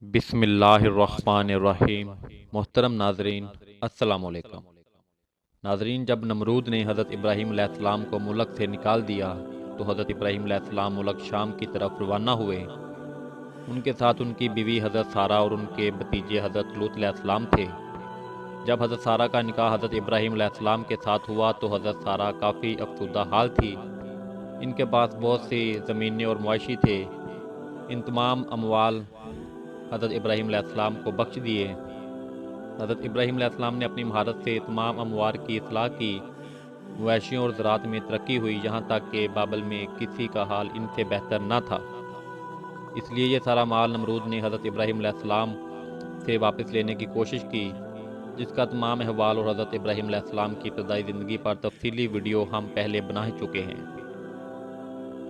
بسم اللہ الرحمن الرحیم۔ محترم ناظرین، السلام علیکم۔ ناظرین، جب نمرود نے حضرت ابراہیم علیہ السلام کو ملک سے نکال دیا تو حضرت ابراہیم علیہ السلام ملک شام کی طرف روانہ ہوئے۔ ان کے ساتھ ان کی بیوی حضرت سارہ اور ان کے بھتیجے حضرت لوط علیہ السلام تھے۔ جب حضرت سارہ کا نکاح حضرت ابراہیم علیہ السلام کے ساتھ ہوا تو حضرت سارہ کافی افسردہ حال تھی۔ ان کے پاس بہت سی زمینیں اور مواشی تھے۔ ان تمام اموال حضرت ابراہیم علیہ السلام کو بخش دیے۔ حضرت ابراہیم علیہ السلام نے اپنی مہارت سے تمام اموار کی اصلاح کی۔ مویشیوں اور زراعت میں ترقی ہوئی، یہاں تک کہ بابل میں کسی کا حال ان سے بہتر نہ تھا۔ اس لیے یہ سارا مال نمرود نے حضرت ابراہیم علیہ السلام سے واپس لینے کی کوشش کی، جس کا تمام احوال اور حضرت ابراہیم علیہ السلام کی ابتدائی زندگی پر تفصیلی ویڈیو ہم پہلے بنا چکے ہیں۔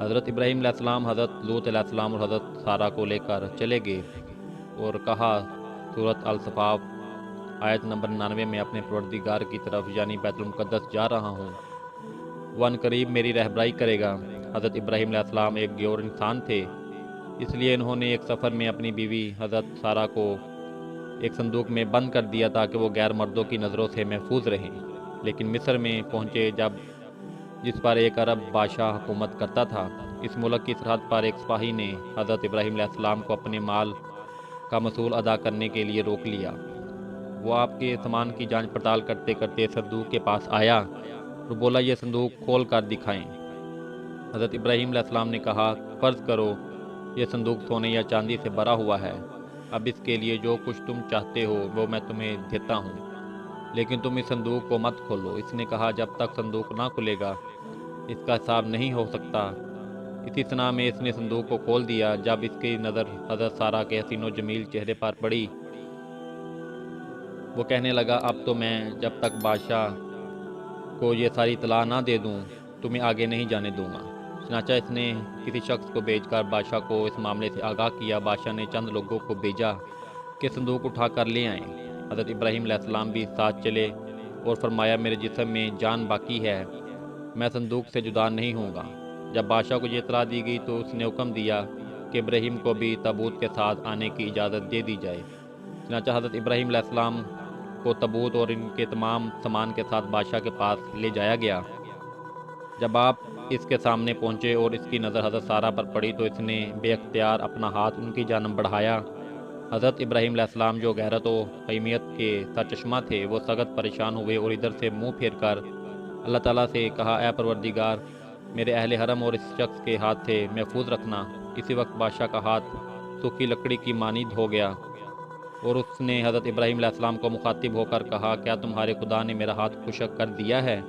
حضرت ابراہیم علیہ السلام حضرت لوط علیہ السلام اور حضرت سارہ کو لے کر چلے گئے اور کہا، سورۃ الصفات آیت نمبر 99 میں، اپنے پروردگار کی طرف یعنی بیت المقدس جا رہا ہوں، وہ ان قریب میری رہبرائی کرے گا۔ حضرت ابراہیم علیہ السلام ایک غیور انسان تھے، اس لیے انہوں نے ایک سفر میں اپنی بیوی حضرت سارہ کو ایک صندوق میں بند کر دیا تاکہ وہ غیر مردوں کی نظروں سے محفوظ رہیں۔ لیکن مصر میں پہنچے جس پر ایک عرب بادشاہ حکومت کرتا تھا، اس ملک کی سرحد پر ایک سپاہی نے حضرت ابراہیم علیہ السلام کو اپنے مال کا مصول ادا کرنے کے لیے روک لیا۔ وہ آپ کے سامان کی جانچ پڑتال کرتے کرتے صندوق کے پاس آیا اور بولا، یہ صندوق کھول کر دکھائیں۔ حضرت ابراہیم علیہ السلام نے کہا، فرض کرو یہ صندوق سونے یا چاندی سے بھرا ہوا ہے، اب اس کے لیے جو کچھ تم چاہتے ہو وہ میں تمہیں دیتا ہوں، لیکن تم اس صندوق کو مت کھولو۔ اس نے کہا، جب تک صندوق نہ کھلے گا اس کا حساب نہیں ہو سکتا۔ اسی طرح میں اس نے صندوق کو کھول دیا۔ جب اس کی نظر حضرت سارہ کے حسین و جمیل چہرے پر پڑی، وہ کہنے لگا، اب تو میں جب تک بادشاہ کو یہ ساری اطلاع نہ دے دوں تمہیں آگے نہیں جانے دوں گا۔ چنانچہ اس نے کسی شخص کو بھیج کر بادشاہ کو اس معاملے سے آگاہ کیا۔ بادشاہ نے چند لوگوں کو بھیجا کہ صندوق اٹھا کر لے آئیں۔ حضرت ابراہیم علیہ السلام بھی ساتھ چلے اور فرمایا، میرے جسم میں جان باقی ہے، میں صندوق سے جدا نہیں ہوں گا۔ جب بادشاہ کو یہ اطلاع دی گئی تو اس نے حکم دیا کہ ابراہیم کو بھی تابوت کے ساتھ آنے کی اجازت دے دی جائے۔ چنانچہ حضرت ابراہیم علیہ السلام کو تابوت اور ان کے تمام سامان کے ساتھ بادشاہ کے پاس لے جایا گیا۔ جب آپ اس کے سامنے پہنچے اور اس کی نظر حضرت سارہ پر پڑی تو اس نے بے اختیار اپنا ہاتھ ان کی جانب بڑھایا۔ حضرت ابراہیم علیہ السلام جو غیرت و حمیت کے سرچشمہ تھے، وہ سخت پریشان ہوئے اور ادھر سے منہ پھیر کر اللہ تعالیٰ سے کہا، اے پروردگار، میرے اہل حرم اور اس شخص کے ہاتھ سے محفوظ رکھنا۔ اسی وقت بادشاہ کا ہاتھ سوکھی لکڑی کی مانند ہو گیا اور اس نے حضرت ابراہیم علیہ السلام کو مخاطب ہو کر کہا، کیا تمہارے خدا نے میرا ہاتھ خشک کر دیا ہے؟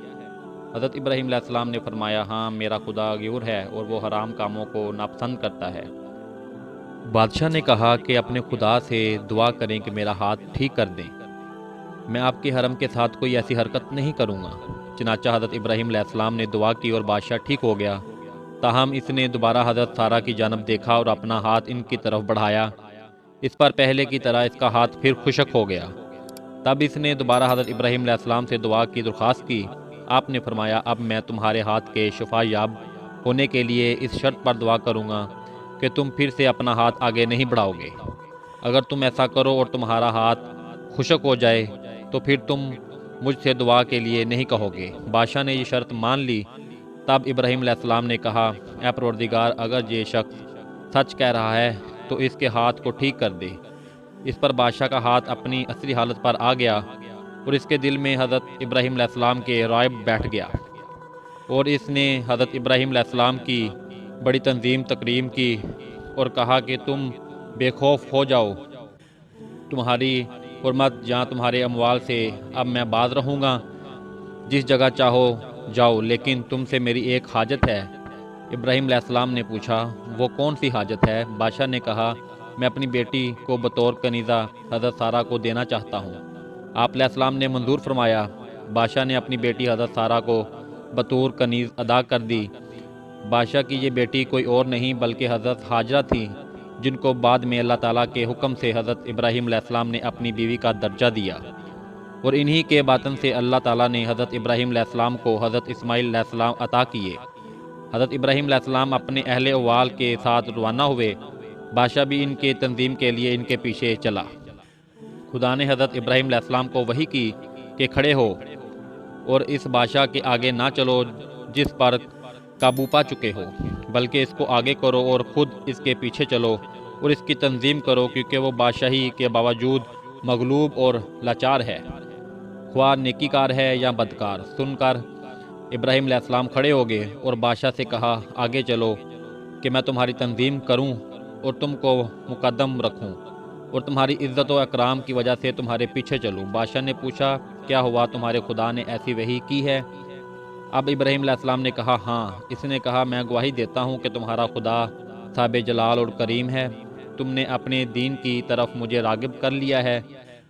حضرت ابراہیم علیہ السلام نے فرمایا، ہاں، میرا خدا غیور ہے اور وہ حرام کاموں کو ناپسند کرتا ہے۔ بادشاہ نے کہا کہ اپنے خدا سے دعا کریں کہ میرا ہاتھ ٹھیک کر دیں، میں آپ کے حرم کے ساتھ کوئی ایسی حرکت نہیں کروں گا۔ چنانچہ حضرت ابراہیم علیہ السلام نے دعا کی اور بادشاہ ٹھیک ہو گیا۔ تاہم اس نے دوبارہ حضرت سارہ کی جانب دیکھا اور اپنا ہاتھ ان کی طرف بڑھایا۔ اس پر پہلے کی طرح اس کا ہاتھ پھر خشک ہو گیا۔ تب اس نے دوبارہ حضرت ابراہیم علیہ السلام سے دعا کی درخواست کی۔ آپ نے فرمایا، اب میں تمہارے ہاتھ کے شفا یاب ہونے کے لیے اس شرط پر دعا کروں گا کہ تم پھر سے اپنا ہاتھ آگے نہیں بڑھاؤ گے۔ اگر تم ایسا کرو اور تمہارا ہاتھ خشک ہو جائے تو پھر تم مجھ سے دعا کے لیے نہیں کہو گے۔ بادشاہ نے یہ شرط مان لی۔ تب ابراہیم علیہ السلام نے کہا، اے پروردگار، اگر یہ شخص سچ کہہ رہا ہے تو اس کے ہاتھ کو ٹھیک کر دے۔ اس پر بادشاہ کا ہاتھ اپنی اصلی حالت پر آ گیا اور اس کے دل میں حضرت ابراہیم علیہ السلام کے رائب بیٹھ گیا، اور اس نے حضرت ابراہیم علیہ السلام کی بڑی تنظیم تکریم کی اور کہا کہ تم بے خوف ہو جاؤ، تمہاری حرمت جہاں تمہارے اموال سے اب میں باز رہوں گا، جس جگہ چاہو جاؤ، لیکن تم سے میری ایک حاجت ہے۔ ابراہیم علیہ السلام نے پوچھا، وہ کون سی حاجت ہے؟ بادشاہ نے کہا، میں اپنی بیٹی کو بطور کنیزہ حضرت سارہ کو دینا چاہتا ہوں۔ آپ علیہ السلام نے منظور فرمایا۔ بادشاہ نے اپنی بیٹی حضرت سارہ کو بطور کنیز ادا کر دی۔ بادشاہ کی یہ بیٹی کوئی اور نہیں بلکہ حضرت ہاجرہ تھی، جن کو بعد میں اللہ تعالیٰ کے حکم سے حضرت ابراہیم علیہ السلام نے اپنی بیوی کا درجہ دیا، اور انہی کے باطن سے اللہ تعالیٰ نے حضرت ابراہیم علیہ السلام کو حضرت اسماعیل علیہ السلام عطا کیے۔ حضرت ابراہیم علیہ السلام اپنے اہل وعال کے ساتھ روانہ ہوئے بادشاہ بھی ان کے تنظیم کے لیے ان کے پیچھے چلا۔ خدا نے حضرت ابراہیم علیہ السلام کو وحی کی کہ کھڑے ہو اور اس بادشاہ کے آگے نہ چلو جس پر قابو پا چکے ہو، بلکہ اس کو آگے کرو اور خود اس کے پیچھے چلو اور اس کی تنظیم کرو، کیونکہ وہ بادشاہی کے باوجود مغلوب اور لاچار ہے، خواہ نیکی کار ہے یا بدکار۔ سن کر ابراہیم علیہ السلام کھڑے ہو گئے اور بادشاہ سے کہا آگے چلو کہ میں تمہاری تنظیم کروں اور تم کو مقدم رکھوں اور تمہاری عزت و اکرام کی وجہ سے تمہارے پیچھے چلوں۔ بادشاہ نے پوچھا کیا ہوا، تمہارے خدا نے ایسی وحی کی ہے؟ اب ابراہیم علیہ السلام نے کہا ہاں۔ اس نے کہا میں گواہی دیتا ہوں کہ تمہارا خدا صاحب جلال اور کریم ہے، تم نے اپنے دین کی طرف مجھے راغب کر لیا ہے۔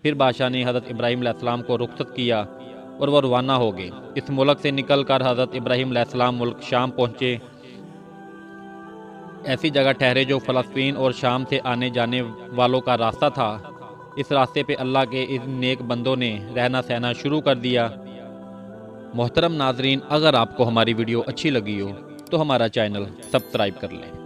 پھر بادشاہ نے حضرت ابراہیم علیہ السلام کو رخصت کیا اور وہ روانہ ہو گئے۔ اس ملک سے نکل کر حضرت ابراہیم علیہ السلام ملک شام پہنچے، ایسی جگہ ٹھہرے جو فلسطین اور شام سے آنے جانے والوں کا راستہ تھا۔ اس راستے پہ اللہ کے ان نیک بندوں نے رہنا سہنا شروع کر دیا۔ محترم ناظرین، اگر آپ کو ہماری ویڈیو اچھی لگی ہو تو ہمارا چینل سبسکرائب کر لیں۔